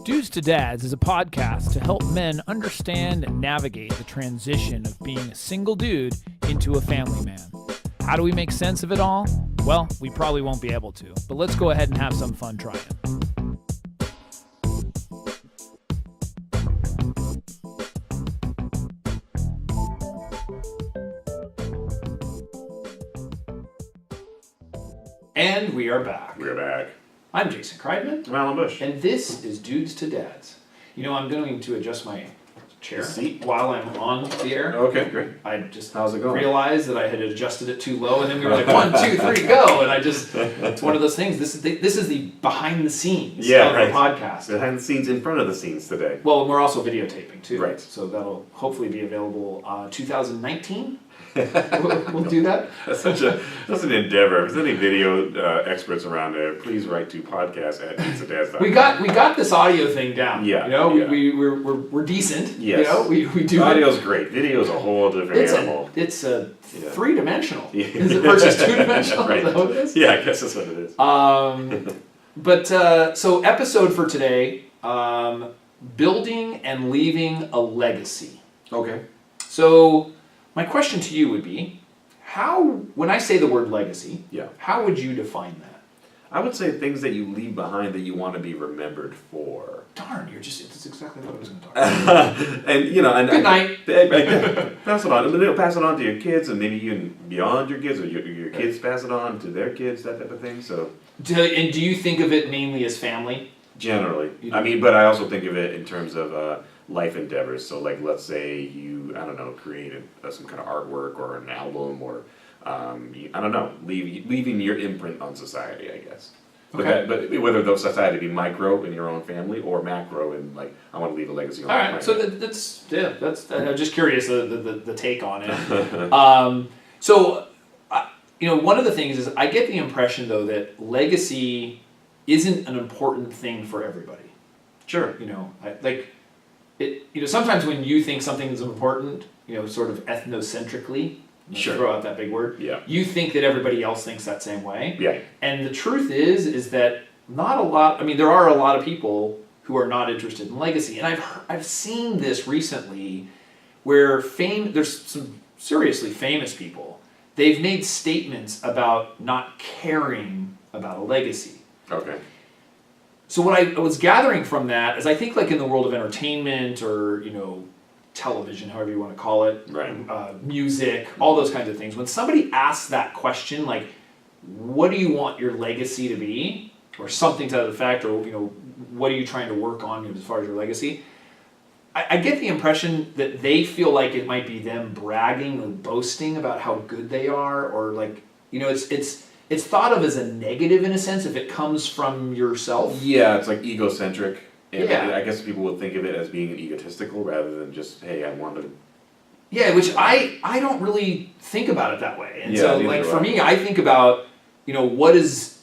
Dudes to Dads is a podcast to help men understand and navigate the transition of being a single dude into a family man. How do we make sense of it all? Well, we probably won't be able to, but let's go ahead and have some fun trying. And we are back. We're back. I'm Jason Kreidman. I'm Alan Bush. And this is Dudes to Dads. You know, I'm going to adjust my chair Seat? while I'm on the air. Okay, great. I just How's it going? realized that I had adjusted it too low, and then we were like, 1, 2, 3, go! And it's one of those things. This is the behind the scenes of our podcast. Behind the scenes, in front of the scenes today. Well, and we're also videotaping too. Right. So that'll hopefully be available 2019. We'll do that. That's an endeavor. If there's any video experts around there, please write to podcast@dudestodads.com. We got this audio thing down. Yeah. You know, yeah. we're decent. Yes. You know, we do. Audio's great. Video's a whole different animal. It's a Yeah. 3-dimensional. Yeah. Is it versus 2-dimensional? Right. Is that what it is? Yeah, I guess that's what it is. So episode for today, building and leaving a legacy. Okay. So my question to you would be, when I say the word legacy, Yeah. how would you define that? I would say things that you leave behind that you want to be remembered for. Darn, that's exactly what I was going to talk about. And Good night. Pass it on. And then pass it on to your kids, and maybe even beyond your kids, or your kids pass it on to their kids, that type of thing. So. And do you think of it mainly as family? Generally, but I also think of it in terms of life endeavors. So, like, let's say you, created some kind of artwork or an album, or leaving your imprint on society, I guess. Okay. But whether those society be micro in your own family or macro in, like, I want to leave a legacy on. All right. So that's I'm just curious the take on it. One of the things is I get the impression though that legacy isn't an important thing for everybody. Sure. Sometimes when you think something is important, sort of ethnocentrically, Sure. throw out that big word, Yeah. you think that everybody else thinks that same way. Yeah. And the truth is that not a lot, there are a lot of people who are not interested in legacy. And I've seen this recently where there's some seriously famous people, they've made statements about not caring about a legacy. Okay. So what I was gathering from that is I think like in the world of entertainment or, television, however you want to call it, Right. Music, all those kinds of things. When somebody asks that question, like, what do you want your legacy to be? Or something to that effect, or, what are you trying to work on as far as your legacy? I get the impression that they feel like it might be them bragging or boasting about how good they are, or like, it's thought of as a negative in a sense if it comes from yourself. Yeah, it's like egocentric. And Yeah. I guess people would think of it as being egotistical rather than just, hey, I want to. Yeah, which I don't really think about it that way. And Yeah, so, neither like, do for I. me, I think about, what is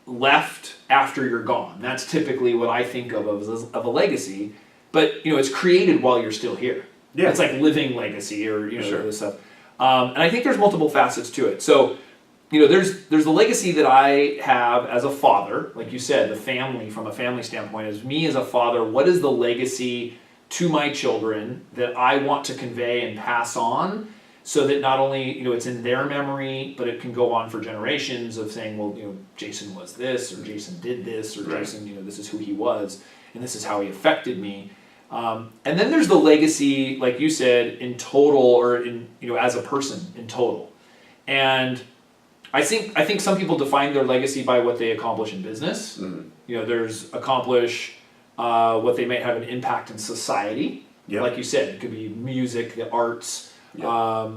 left after you're gone. That's typically what I think of a legacy. But, it's created while you're still here. Yeah. It's like living legacy or, Sure. this stuff. And I think there's multiple facets to it. So, there's the legacy that I have as a father. Like you said, the family, from a family standpoint, is me as a father. What is the legacy to my children that I want to convey and pass on so that not only, it's in their memory, but it can go on for generations of saying, well, Jason was this, or Jason did this, or Right. Jason, this is who he was, and this is how he affected me. And then there's the legacy, like you said, in total, or in, as a person in total. And I think some people define their legacy by what they accomplish in business. Mm-hmm. There's accomplish what they might have an impact in society. Yeah. Like you said, it could be music, the arts, Yeah.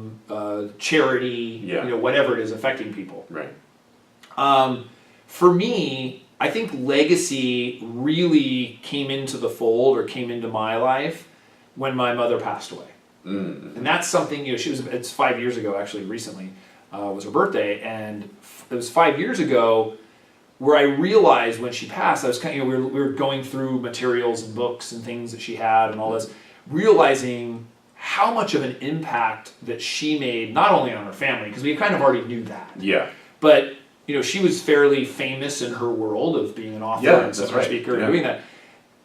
charity, Yeah. Whatever it is affecting people. Right. For me, I think legacy really came into the fold or came into my life when my mother passed away. Mm-hmm. And that's something, it's 5 years ago actually, recently. Was her birthday, and it was 5 years ago where I realized when she passed, I was kind of, we were going through materials and books and things that she had and all this, realizing how much of an impact that she made, not only on her family, because we kind of already knew that, Yeah. but she was fairly famous in her world of being an author and seminar speaker and doing that.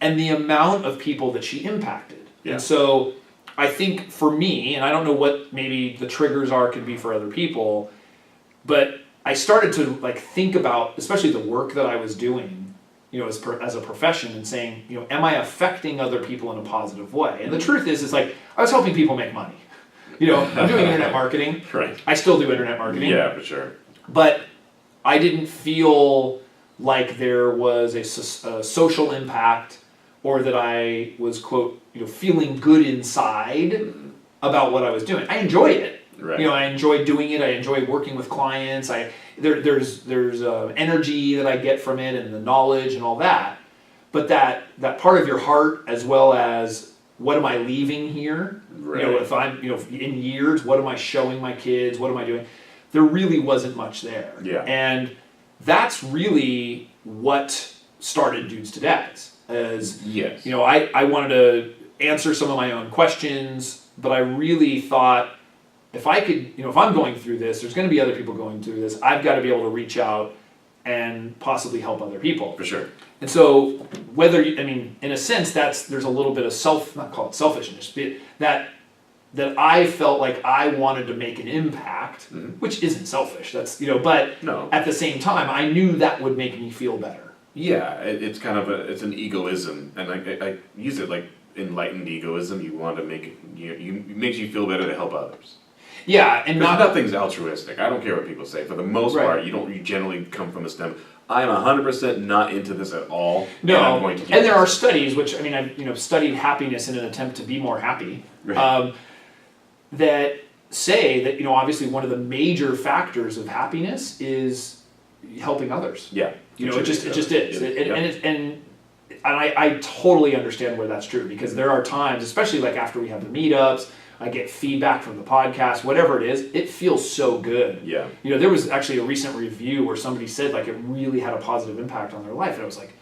and the amount of people that she impacted. Yeah. And so I think for me, and I don't know what maybe the triggers are, could be for other people, but I started to like think about, especially the work that I was doing, as a profession, and saying, am I affecting other people in a positive way? And the truth is, it's like, I was helping people make money. I'm doing internet marketing. Right. I still do internet marketing. Yeah, for sure. But I didn't feel like there was a social impact, or that I was, quote, feeling good inside about what I was doing. I enjoy it. Right. I enjoy doing it. I enjoy working with clients. There's energy that I get from it, and the knowledge and all that. But that part of your heart, as well as what am I leaving here? Right. If I'm, in years, what am I showing my kids? What am I doing? There really wasn't much there. Yeah. And that's really what started Dudes to Dads. Yes. I wanted to answer some of my own questions, but I really thought, if I could, if I'm going through this, there's going to be other people going through this. I've got to be able to reach out and possibly help other people. For sure. And so, in a sense, there's a little bit of not call it selfishness, but that I felt like I wanted to make an impact, which isn't selfish. That's but No. At the same time, I knew that would make me feel better. Yeah, it's kind of it's an egoism, and I use it like enlightened egoism. You want to make it makes you feel better to help others. Yeah, and nothing's altruistic. I don't care what people say. For the most Right. part, you generally come from a stem. I am 100% not into this at all. No, and I'm going to and there are studies, which I've studied happiness in an attempt to be more happy, Right. that say that obviously one of the major factors of happiness is helping others. Yeah. It just is, Yeah. and I totally understand where that's true, because there are times, especially like after we have the meetups, I get feedback from the podcast, whatever it is, it feels so good. Yeah. There was actually a recent review where somebody said like it really had a positive impact on their life, and I was like,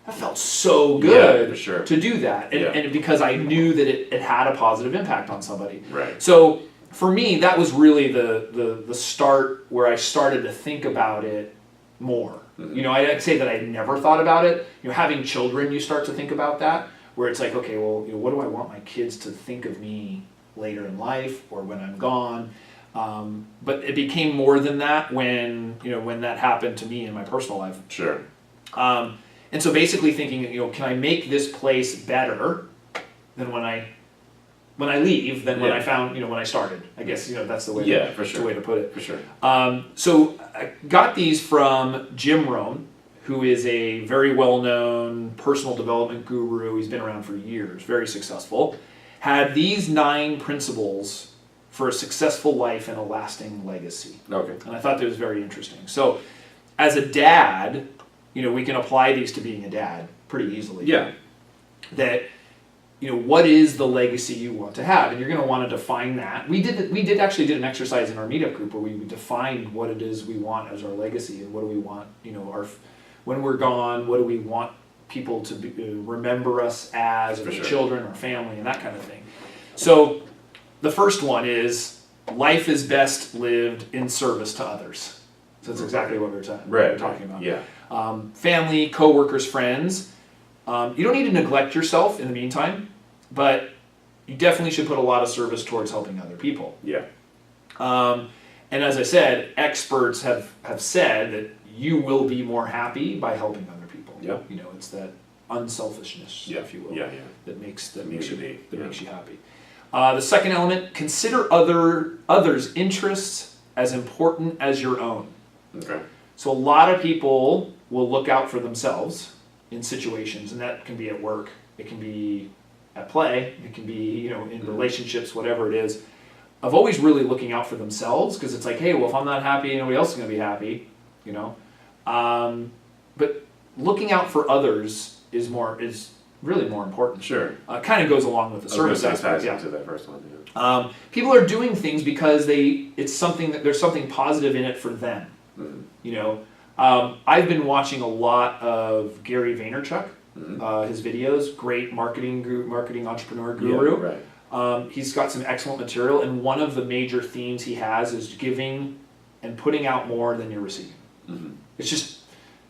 that felt so good, Yeah, for sure. to do that, and because I knew that it had a positive impact on somebody. Right. So for me, that was really the start where I started to think about it more. I'd say that I never thought about it. Having children, you start to think about that, where it's like, okay, well, what do I want my kids to think of me later in life or when I'm gone? But it became more than that when that happened to me in my personal life. Sure. And so basically thinking, can I make this place better than when I leave, than when I found, when I started? I guess, that's the way, for sure. the way to put it. For sure. So I got these from Jim Rohn, who is a very well-known personal development guru. He's been around for years, very successful. Had these 9 principles for a successful life and a lasting legacy. Okay. And I thought that was very interesting. So as a dad, we can apply these to being a dad pretty easily. Yeah. That, what is the legacy you want to have? And you're going to want to define that. We did actually did an exercise in our meetup group where we defined what it is we want as our legacy, and what do we want, when we're gone, what do we want people to remember us as, our children, our family, and that kind of thing. So the first one is, life is best lived in service to others. So that's exactly what we were talking about. Yeah. Family, coworkers, friends. You don't need to neglect yourself in the meantime, but you definitely should put a lot of service towards helping other people. Yeah. And as I said, experts have said that you will be more happy by helping other people. Yeah. It's that unselfishness, if you will, that makes you happy. The second element: consider others' interests as important as your own. Okay. So a lot of people will look out for themselves in situations, and that can be at work, it can be at play, it can be in relationships, whatever it is, of always really looking out for themselves, because it's like, hey, well, if I'm not happy, nobody else is going to be happy, but looking out for others is really more important. Sure. Kind of goes along with the service aspect. Yeah. To that first one. People are doing things because there's something positive in it for them. I've been watching a lot of Gary Vaynerchuk, his videos, great marketing entrepreneur guru. Yeah, right. He's got some excellent material, and one of the major themes he has is giving and putting out more than you're receiving. It's just,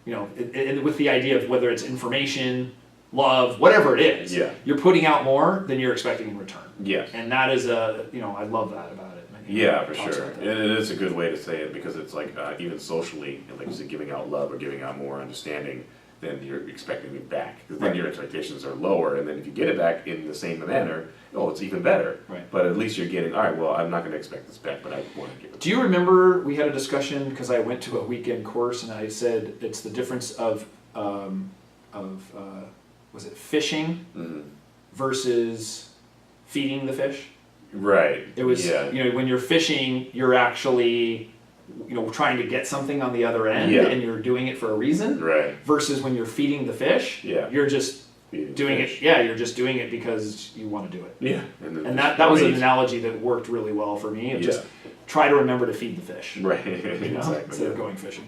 with the idea of whether it's information, love, whatever it is. Yeah. You're putting out more than you're expecting in return. Yes. And that is I love that about it. Yeah, for Talks sure. about that. And it is a good way to say it because it's like even socially, and like you said, giving out love or giving out more understanding than you're expecting it back. Because then Right. your expectations are lower, and then if you get it back in the same manner, it's even better. Right. But at least you're getting, all right, well, I'm not going to expect this back, but I want to give it. Do you remember we had a discussion because I went to a weekend course and I said it's the difference of was it fishing Mhm. versus feeding the fish? Right. It was, Yeah. when you're fishing, you're actually, trying to get something on the other end, Yeah. and you're doing it for a reason. Right. Versus when you're feeding the fish, Yeah. you're just Feeding doing fish. it. Yeah, you're just doing it because you want to do it. Yeah. then And fish that was an eat. analogy that worked really well for me. Of Yeah. just try to remember to feed the fish, Right. you know, Exactly. instead of going fishing.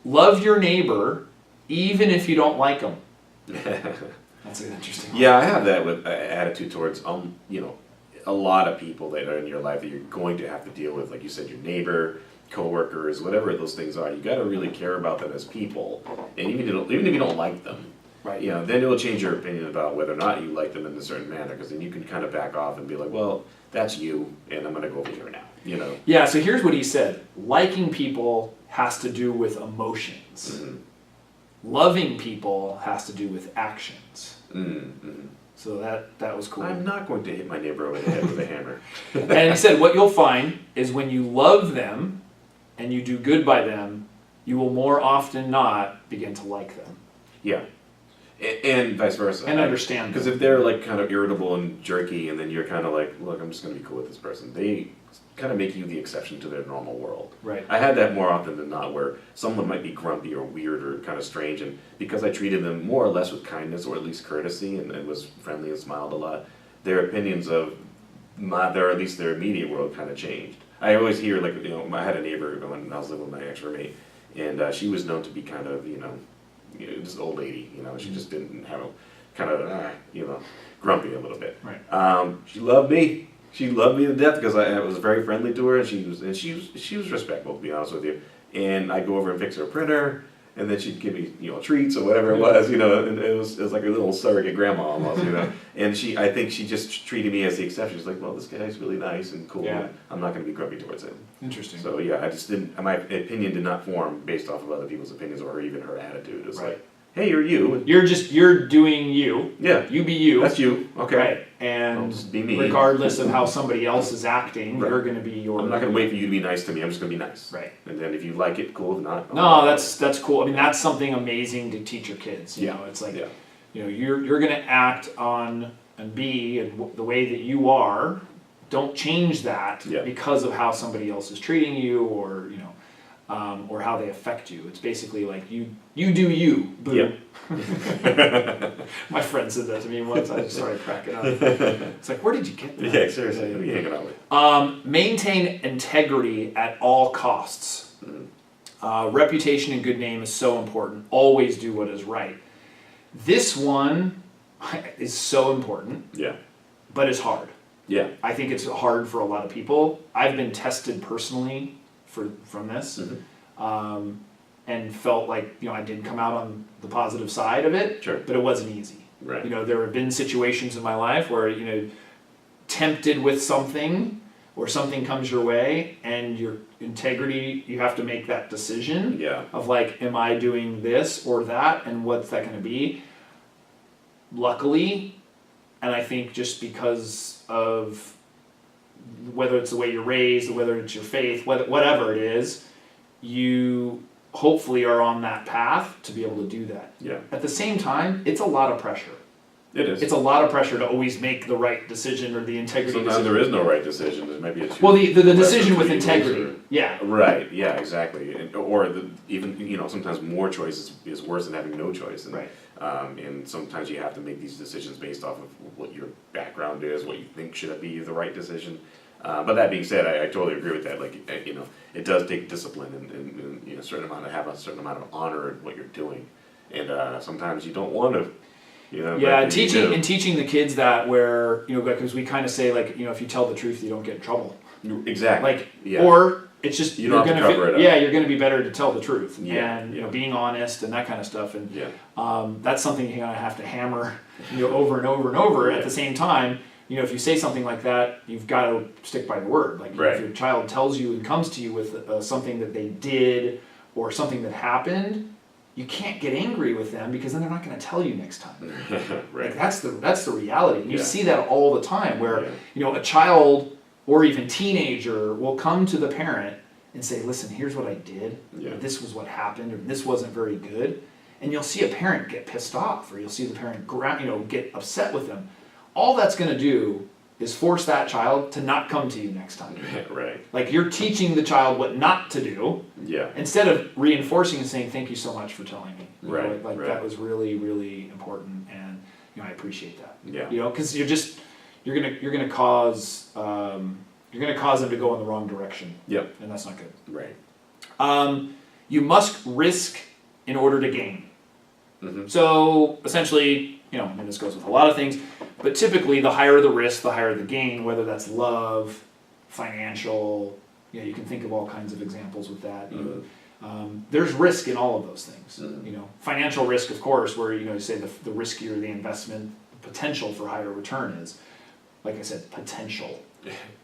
Love your neighbor, even if you don't like them. That's an interesting one. Yeah, I have that with attitude towards a lot of people that are in your life that you're going to have to deal with, like you said, your neighbor, coworkers, whatever those things are. You got to really care about them as people, and even if you don't like them, Right. then it'll change your opinion about whether or not you like them in a certain manner. Because then you can kind of back off and be like, well, that's you, and I'm going to go over here now. Yeah, so here's what he said. Liking people has to do with emotions. Mm-hmm. Loving people has to do with actions. Mm-hmm. So that was cool. I'm not going to hit my neighbor over the head with a hammer. And he said, what you'll find is when you love them and you do good by them, you will more often not begin to like them. Yeah. And vice versa. And understand Because them. if they're like kind of irritable and jerky, and then you're kind of like, look, I'm just going to be cool with this person, they kind of make you the exception to their normal world. Right. I had that more often than not, where someone might be grumpy or weird or kind of strange, and because I treated them more or less with kindness or at least courtesy and was friendly and smiled a lot, their opinions of or at least their immediate world kind of changed. I always hear, like, I had a neighbor when I was living with my ex-roommate, and she was known to be kind of, just an old lady, she just didn't have a kind of, grumpy a little bit. Right. She loved me. She loved me to death because I was very friendly to her, and she was respectful, to be honest with you. And I'd go over and fix her printer, and then she'd give me treats or whatever it was, and it was like a little surrogate grandma almost, And I think she just treated me as the exception. She's like, well, this guy's really nice and cool. Yeah. I'm not going to be grumpy towards him. Interesting. So yeah, I just didn't. My opinion did not form based off of other people's opinions or even her attitude. It was Right. like, hey, you're you. You're doing you. Yeah. You be you. That's you. Okay. Right. I'll And just be me. regardless of how somebody else is acting, Right. you're going to be your. I'm not going to wait for you to be nice to me. I'm just going to be nice. Right. And then if you like it, cool. If not, No, that's cool. I mean, that's something amazing to teach your kids. You know, it's like, yeah. you're going to act on and be the way that you are. Don't change that Yeah. because of how somebody else is treating you, or or how they affect you. It's basically like you do you. Boo. Yeah. My friend said that to me once. I just started cracking up. It's like, where did you get that? Yeah, seriously. Who are you hanging out with? Maintain integrity at all costs. Reputation and good name is so important. Always do what is right. This one is so important, Yeah. but it's hard. Yeah. I think it's hard for a lot of people. I've been tested personally from this, and felt like I did come out on the positive side of it. Sure. But it wasn't easy. Right. There have been situations in my life where tempted with something, or something comes your way, and your integrity, you have to make that decision. Yeah. Of like, am I doing this or that, and what's that going to be? Luckily, and I think just because of whether it's the way you're raised, or whether it's your faith, whatever it is, you hopefully are on that path to be able to do that. Yeah. At the same time, it's a lot of pressure. It is. It's a lot of pressure to always make the right decision or the integrity Sometimes decision. there is no right decision. There maybe it's Well, the decision with preference integrity, or- yeah. Right. Yeah. Exactly. Or even sometimes more choice is worse than having no choice. And, Right. And sometimes you have to make these decisions based off of what your background is, what you think should be the right decision. But that being said, I totally agree with that. Like, it does take discipline and a certain amount of honor in what you're doing, and sometimes you don't want to. Yeah, but you do. teaching the kids that, where because we kind of say, like, if you tell the truth, you don't get in trouble. Exactly. Like, Yeah. or it's just You don't have to cover it up. Yeah, you're going to be better to tell the truth, Yeah, and yeah. being honest and that kind of stuff, and Yeah. that's something you're going to have to hammer, over and over and over. Yeah. At the same time, if you say something like that, you've got to stick by your word. Like Right. if your child tells you and comes to you with something that they did or something that happened, you can't get angry with them because then they're not going to tell you next time. Right. Like that's the reality. And you Yeah. see that all the time where Yeah. a child or even teenager will come to the parent and say, listen, here's what I did, Yeah. or this was what happened, or this wasn't very good. And you'll see a parent get pissed off, or you'll see the parent get upset with them. All that's going to do is force that child to not come to you next time. Right. Like you're teaching the child what not to do, Yeah. instead of reinforcing and saying, thank you so much for telling me. Right, Like right. that was really, really important, and I appreciate that. Yeah. Because you're gonna cause them to go in the wrong direction. Yep. And that's not good. Right. You must risk in order to gain. Mm-hmm. So essentially, and this goes with a lot of things, but typically the higher the risk, the higher the gain, whether that's love, financial, you can think of all kinds of examples with that. There's risk in all of those things. Mm-hmm. Financial risk, of course, where you say the riskier the investment, the potential for higher return is. Like I said, potential.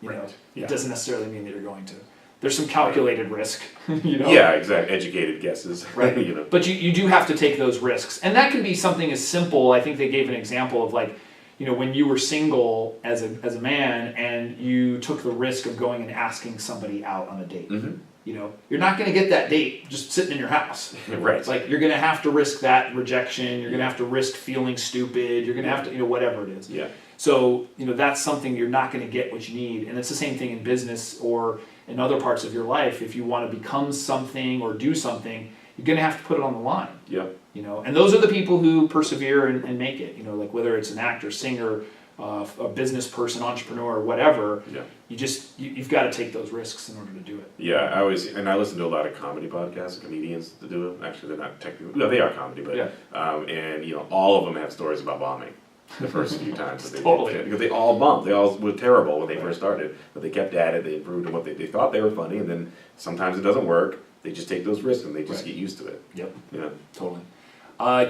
Right. Yeah. It doesn't necessarily mean that you're going to. There's some calculated risk. Yeah, exactly. Educated guesses. Right. But you do have to take those risks, and that can be something as simple. I think they gave an example of when you were single as a man and you took the risk of going and asking somebody out on a date. Mm-hmm. You're not going to get that date just sitting in your house. Right. It's like you're going to have to risk that rejection. You're going to have to risk feeling stupid. You're going to have to, whatever it is. Yeah. So, that's something you're not going to get what you need. And it's the same thing in business or in other parts of your life. If you want to become something or do something, you're going to have to put it on the line. Yep. And those are the people who persevere and make it. Like whether it's an actor, singer, a business person, entrepreneur, whatever. Yeah. You've got to take those risks in order to do it. Yeah, I listen to a lot of comedy podcasts, comedians that do it. Actually, they're not technically, no, they are comedy, but, and all of them have stories about bombing the first few times that they Totally. did. Because they all bombed. They all were terrible when they first started, but they kept at it, they improved on what they thought they were funny, and then sometimes it doesn't work. They just take those risks and they just get used to it. Yep. Yeah. Totally.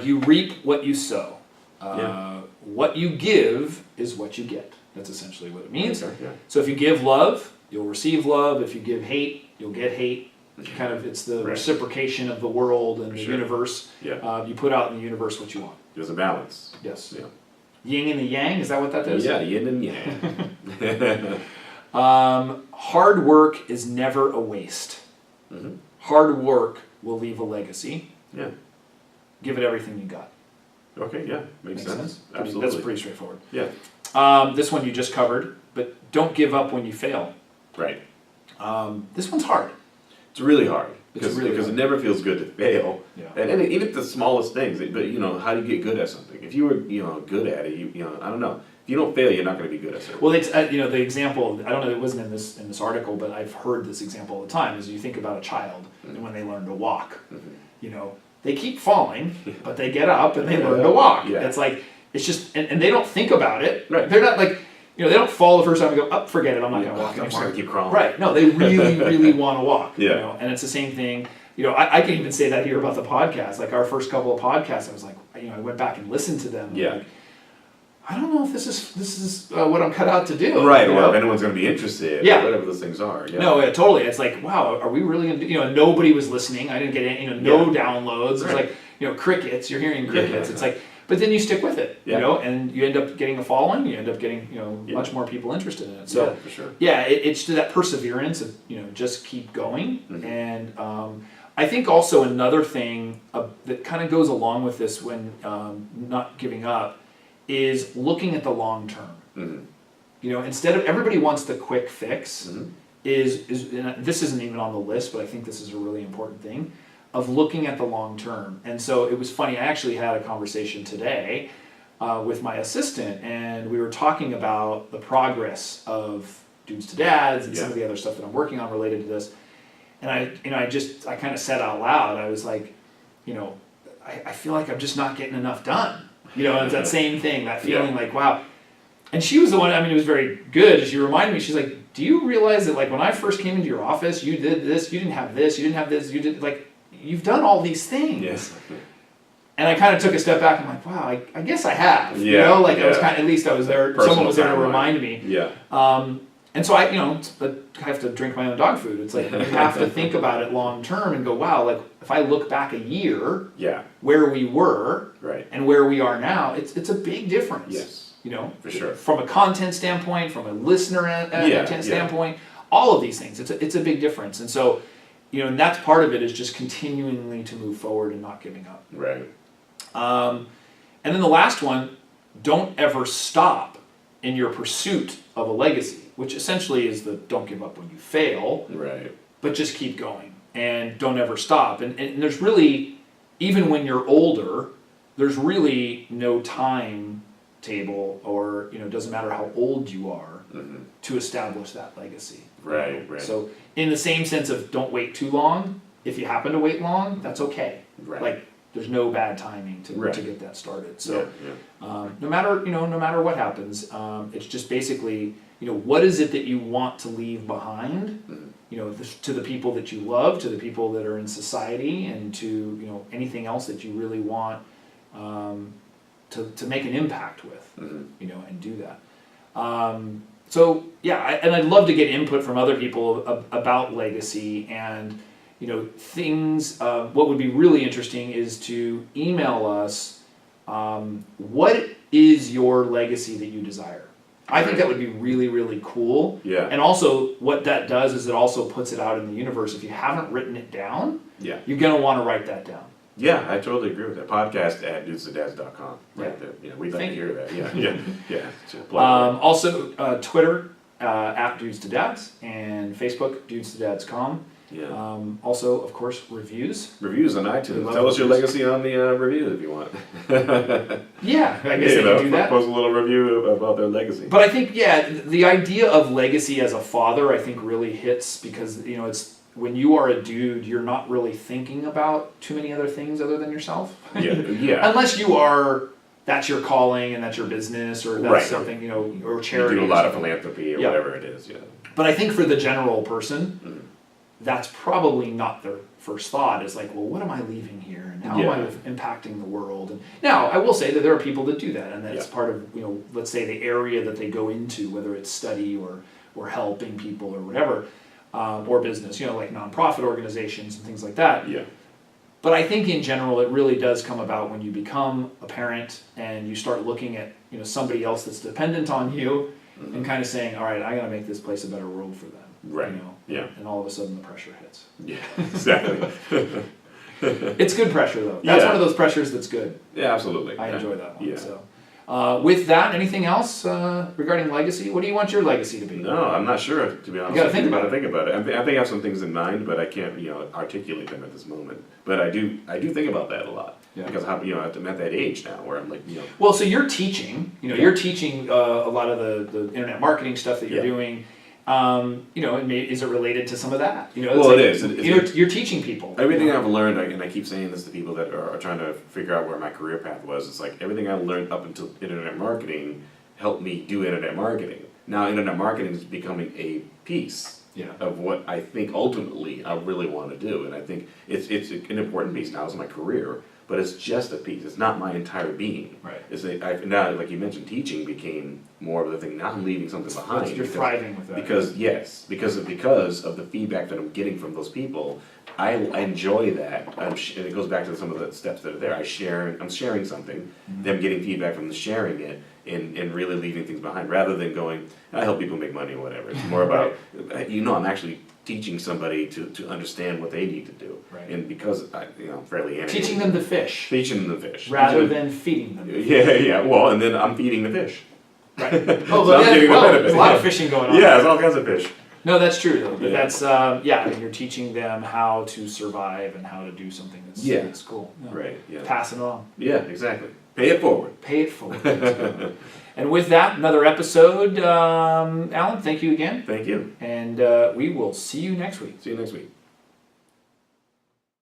You reap what you sow. What you give is what you get. That's essentially what it means. Okay, yeah. So if you give love, you'll receive love. If you give hate, you'll get hate. It's the reciprocation of the world and the universe. Yeah. You put out in the universe what you want. There's a balance. Yes. Yeah. Yin and the yang, is that what that is? Yeah, yin and yang. Hard work is never a waste. Mm-hmm. Hard work will leave a legacy. Yeah. Give it everything you got. Okay, yeah. Makes sense. Absolutely. That's pretty straightforward. Yeah. This one you just covered, but don't give up when you fail. Right. This one's hard. It's really hard. It's Because really it never feels good to fail. Yeah. And even the smallest things, but how do you get good at something? If you were, good at it, I don't know. If you don't fail, you're not going to be good at it. Well, it's the example. I don't know. It wasn't in this article, but I've heard this example all the time. Is you think about a child and when they learn to walk, they keep falling, but they get up and they learn to walk. Yeah. It's just, and they don't think about it. Right. They're not like, they don't fall the first time and go, oh, forget it, I'm not going to walk I'm just anymore. going to keep crawling. Right. No, they really, really want to walk. Yeah. And it's the same thing. I can even say that here about the podcast. Like our first couple of podcasts, I was like, I went back and listened to them. Yeah. Like, I don't know if this is what I'm cut out to do. Right, or if anyone's going to be interested, Yeah. or whatever those things are. Yeah. No, totally. It's like, wow, are we really going to do, nobody was listening. I didn't get any, no downloads. It's like, crickets, you're hearing crickets. It's like, but then you stick with it, and you end up getting a following, you end up getting, much more people interested in it. So, for sure. Yeah, it's that perseverance of, just keep going. Mm-hmm. And I think also another thing that kind of goes along with this when not giving up is looking at the long term. Mm-hmm. Instead of, everybody wants the quick fix, Mm-hmm. and this isn't even on the list, but I think this is a really important thing, of looking at the long term. And so it was funny, I actually had a conversation today with my assistant, and we were talking about the progress of Dudes to Dads and some of the other stuff that I'm working on related to this. And I kind of said out loud, I was like, I feel like I'm just not getting enough done. It's that same thing, that feeling like, wow, And she was the one, I mean, it was very good. She reminded me, she's like, do you realize that like when I first came into your office, you did this, you didn't have this, you didn't have this, you did, like, you've done all these things. Yes. And I kind of took a step back and I'm like, wow, I guess I have. Yeah, you know, like yeah. I was kind of, at least I was there, Personal someone was there to timeline. remind me. Yeah. And so I, you know, I have to drink my own dog food. It's like you have to think about it long term and go, wow, like if I look back a year, Yeah. where we were Right. and where we are now, it's a big difference. Yes. You know, For sure. From a content standpoint, from a listener intent standpoint, all of these things, it's a big difference. And so, you know, and that's part of it is just continually to move forward and not giving up. Right. And then the last one, don't ever stop in your pursuit of a legacy, which essentially is the don't give up when you fail, Right. but just keep going and don't ever stop. And there's really, even when you're older, there's really no timetable or, you know, it doesn't matter how old you are to establish that legacy. Right. Right. So in the same sense of don't wait too long, if you happen to wait long, that's okay. Right. Like there's no bad timing to Right. get that started. So yeah. no matter what happens, it's just basically, you know, what is it that you want to leave behind, you know, to the people that you love, to the people that are in society, and to, you know, anything else that you really want to make an impact with, you know, and do that. So yeah, and I'd love to get input from other people about legacy and, you know, things. What would be really interesting is to email us. What is your legacy that you desire? I think that would be really, really cool. Yeah. And also, what that does is it also puts it out in the universe. If you haven't written it down, Yeah. you're gonna want to write that down. Yeah, I totally agree with that. Podcast at dudesadads.com. Right Yeah. there. Yeah, we'd like Thank to you. hear that. Yeah. Yeah. Yeah. So plug it. Also, Twitter at Dudes to Dads, and Facebook Dudes to Dads.com. Yeah. Also, of course, reviews. Reviews on We iTunes. love Tell us your reviews. legacy on the review if you want. Yeah, I guess they You know, can do that. post a little review about their legacy. But I think, yeah, the idea of legacy as a father, I think, really hits because, you know, it's when you are a dude, you're not really thinking about too many other things other than yourself. Yeah. Yeah. Unless you are, that's your calling and that's your business or that's Right. something, you know, or You charity. do a or lot of something. philanthropy or Yeah. whatever it is. Yeah. But I think for the general person, that's probably not their first thought is like, well, what am I leaving here and how am I impacting the world? And now, I will say that there are people that do that and that's part of, you know, let's say the area that they go into, whether it's study or helping people or whatever, or business, you know, like nonprofit organizations and things like that. Yeah. But I think in general, it really does come about when you become a parent and you start looking at, you know, somebody else that's dependent on you and kind of saying, all right, I got to make this place a better world for them. Right. You know? Yeah. And all of a sudden the pressure hits. Yeah. Exactly. It's good pressure though. That's one of those pressures that's good. Yeah, absolutely. I enjoy that one. Yeah. So, with that, anything else regarding legacy? What do you want your legacy to be? No, I'm not sure, to be honest. You gotta think I about think about it. I think I have some things in mind, but I can't, you know, articulate them at this moment. But I do think about that a lot. Yeah. Because, you know, I'm at that age now where I'm like, you know. Well, so you're teaching. You know, you're teaching a lot of the internet marketing stuff that you're doing. You know, and is it related to some of that? You know, it's Well, like, it is. You're teaching people. Everything you know? I've learned, and I keep saying this to people that are trying to figure out where my career path was, it's like everything I learned up until internet marketing helped me do internet marketing. Now, internet marketing is becoming a piece of what I think ultimately I really want to do. And I think it's an important piece. Now, it's my career, but it's just a piece. It's not my entire being. Right. Now, like you mentioned, teaching became more of the thing. Now I'm leaving something behind. You're thriving with that. Because of the feedback that I'm getting from those people, I enjoy that. And it goes back to some of the steps that are there. I'm sharing something, them getting feedback from the sharing it, and really leaving things behind, rather than going, I help people make money or whatever. It's more about, I'm actually teaching somebody to understand what they need to do. Right. And because I'm fairly animated. Teaching them to fish. Teaching them to fish. Rather than feeding them. Yeah. Well, and then I'm feeding the fish. Right. So I'm getting the benefit. There's a lot of fishing going on. Yeah, there's all kinds of fish. No, that's true though. But Yeah. that's I mean, you're teaching them how to survive and how to do something that's cool. Yeah. Right. Yeah. Pass it on. Yeah. Exactly. Pay it forward. Pay it forward. And with that, another episode. Alan, thank you again. Thank you. And we will see you next week. See you next week.